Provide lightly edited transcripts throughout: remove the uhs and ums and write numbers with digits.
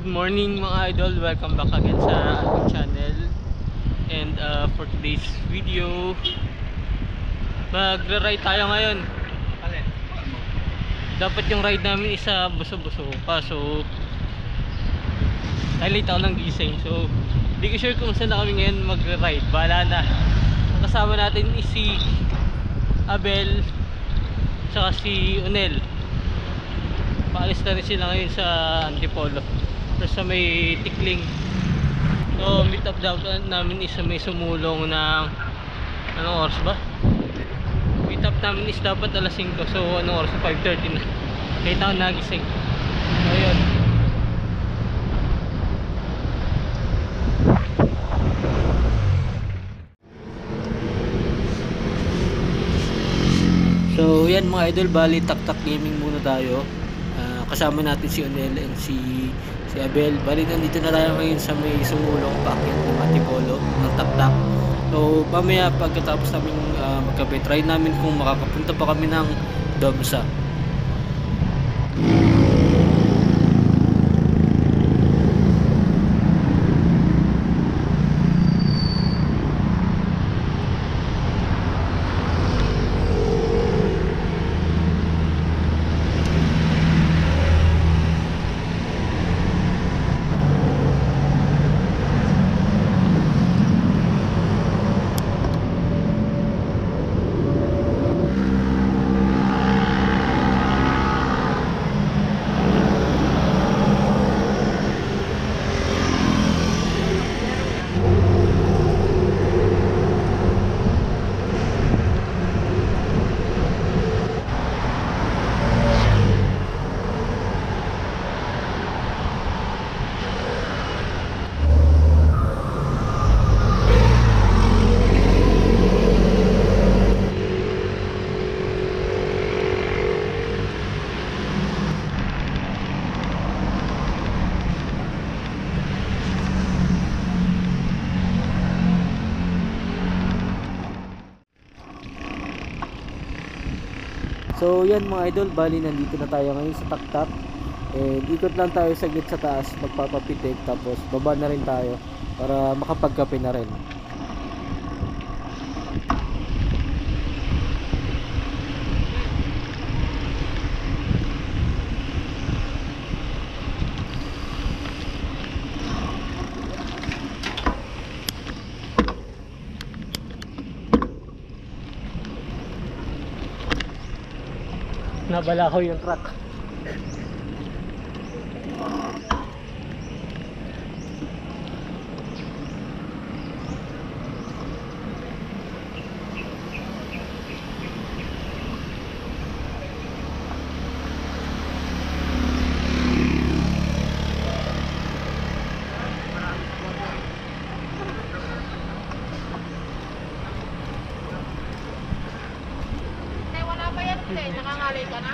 Good morning mga idol, welcome back again sa ating channel. And for today's video, magra-ride tayo ngayon. Dapat yung ride namin isa buso-buso, kaso late ako ng gising. So hindi ko sure kung saan na kami ngayon magra-ride. Bahala na. Ang kasama natin is si Abel tsaka si Unel. Paalis na rin sila ngayon sa Antipolo, tapos sa may Tikling. So meet up daw namin is sa may Sumulong ng anong oras ba? Meet up namin is dapat alas 5. So anong oras? 5:30 na. Kaya tayo nagising. So yun. So yan mga idol, bali tak-tak gaming muna tayo. Kasama natin si Unel and si Abel. Bali nandito na tayo ngayon sa may Sumulong packet ng Antipolo ng tak-tak. So mamaya pagkatapos namin magkape, try namin kung makakapunta pa kami ng Domsa. So yan mga idol, bali nandito na tayo ngayon sa tak-tak. Ikot lang tayo saglit sa taas, magpapapitik, tapos baba na rin tayo para makapagkape na rin. Nabalaho yung truck. Nakangalay ka na?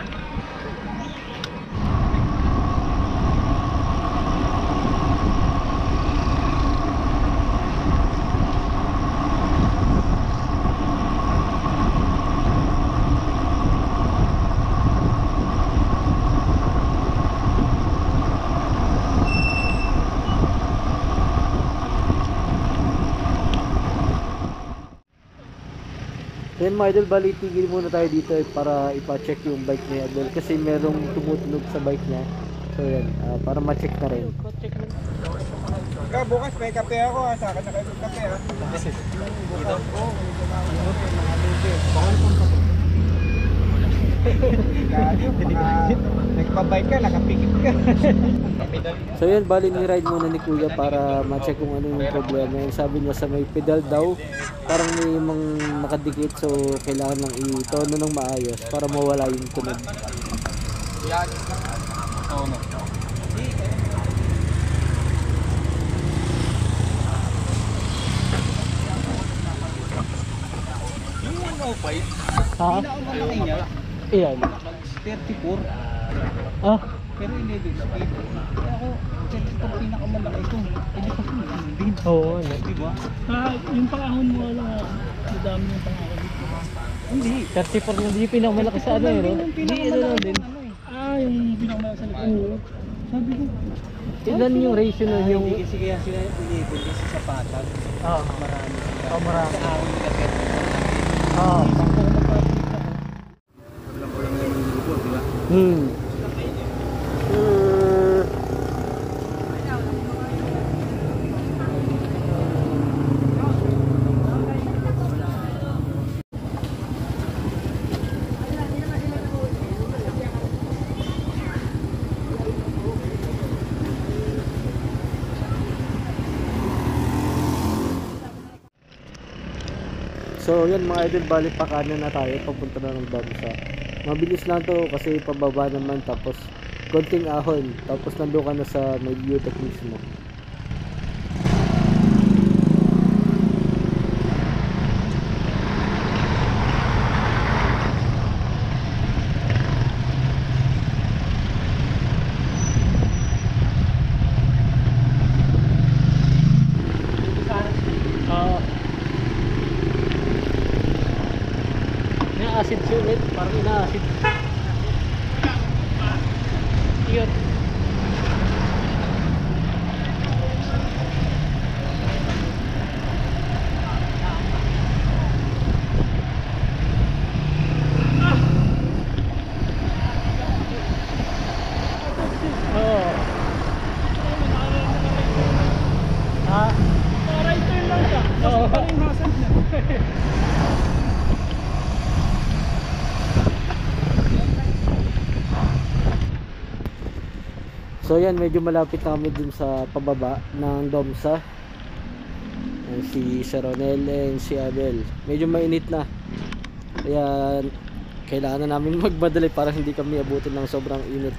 Yan mga idol, bali tigil muna tayo dito para ipa-check yung bike ni Abel kasi merong tumutunog sa bike niya. So yan, para ma-check na rin. Bukas may kape ako, sa akin na kayo kape ha. Nagpabike ka, nakapikit ka. So yan, bali ni-ride muna ni Kuya para ma-check kung ano yung problema. Yung sabi niya sa may pedal daw, parang may mga nakadikit, so kailangan lang i-tono ng maayos para mawala yung tunog. Ha? Iyan? 34. Ah? Pero 11 speed. Kaya ako, ito pinakamalaki ito. Hindi pa din. Oo, ano? Diba? Yung pangahon mo lang, madami yung pangahon dito. Hindi. 34 na, hindi yung pinakamalaki sa ano eh, no? Hindi, ano lang din. Yung pinakamalaki sa likod. Sabi ko, Ilan yung ratio nun yung... hindi kasi kaya sila ilibol kasi sa patag. Oo. Marami sila. Oh, marami. Sa awin kasi. Oo. Pag kung mag-practice ako. Alam ko lang naman yung libol, di ba? So yan mga idol, bali pa kanan na tayo papunta na ng Damsa. Mabilis lang to kasi pababa naman, tapos konting ahon, tapos nandun ka na sa may Beautech mismo. Acid sulit, parang ina-acid. Yun. Oo. Ha? Right turn lang siya. Oo. Parang yung hasad niya. So yan, medyo malapit na kami dun sa pababa ng Domsa. Yan, si Sir Ronel and si Abel. Medyo mainit na. Kaya kailangan na namin magmadali para hindi kami abutin ng sobrang init.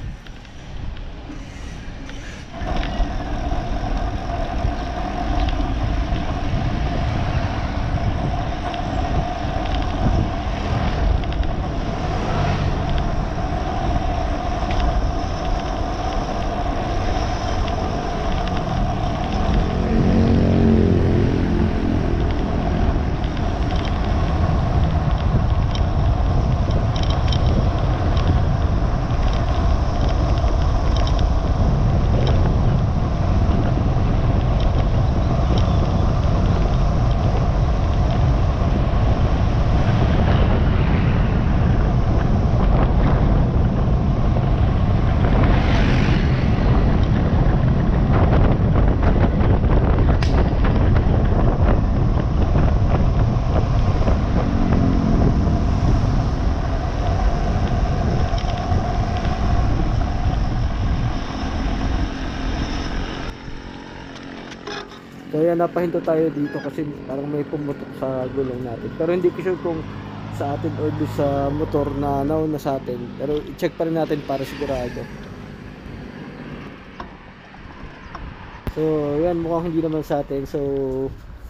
So yan, napahinto tayo dito kasi parang may pumutok sa gulong natin. Pero hindi ko sure kung sa atin or doon sa motor na nauna sa atin. Pero i-check pa rin natin para sigurado. So yan, mukhang hindi naman sa atin. So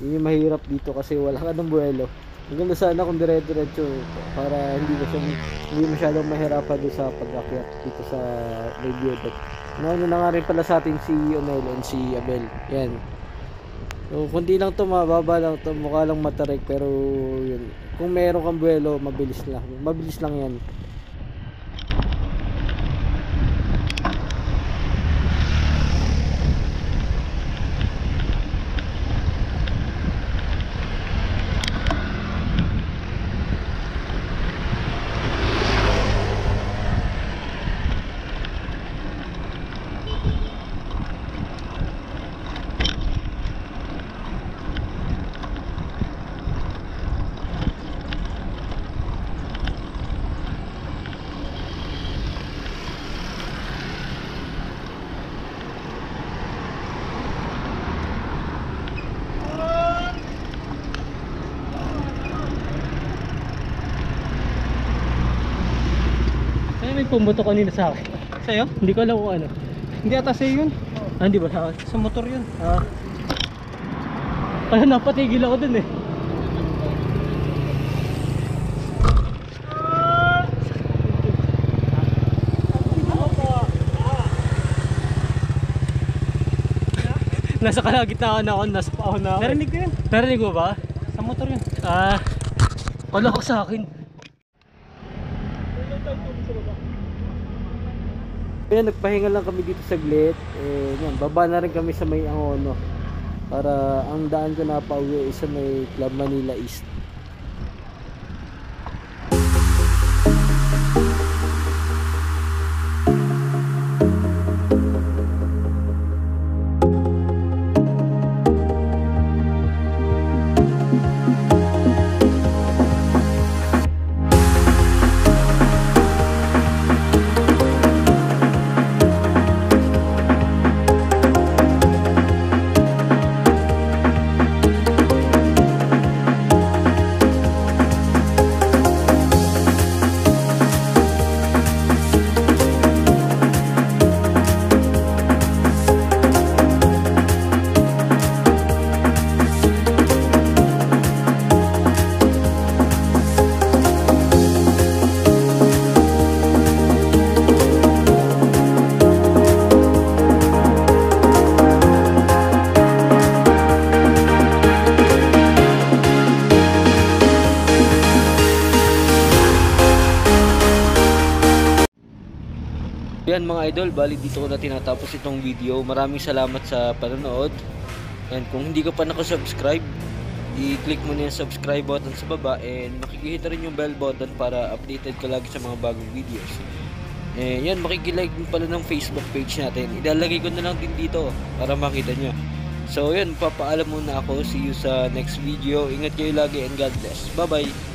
yun yung mahirap dito kasi wala ka ng buwelo. Maganda sana kung dire-diretso para hindi masyadong mahirapan doon sa pag-akyat dito sa radio deck. Nauna na nga rin pala sa atin si Onel and si Abel. Yan. So, kunti lang to, mababa lang to, mukha lang matarik, pero yun, kung meron kang buwelo, mabilis lang yan. May pumutok kanina sa akin. Sa'yo? Hindi ko alam kung ano. Hindi ata sa'yo yun. Ah, hindi ba sa akin? Sa motor yun. Ah. Kaya napatigil ako dun eh. Nasa kalagitnaan ako, nasa paahon na ako. Narinig ko yun. Narinig mo ba? Sa motor yun. Ah, wala ko sa akin. Ayan, nagpahinga lang kami dito saglit. Yan, baba na rin kami sa may Angono. Para ang daan ko na pauwi is sa may Club Manila East. Yan mga idol, bali dito ko na tinatapos itong video. Maraming salamat sa panonood. And kung hindi ka pa nakasubscribe, i-click mo na yung subscribe button sa baba and makikita rin yung bell button para updated ka lagi sa mga bagong videos. Yan, makikilike din pala ng Facebook page natin. Ilalagay ko na lang din dito para makita nyo. So yan, papaalam muna ako. See you sa next video. Ingat kayo lagi and God bless. Bye bye!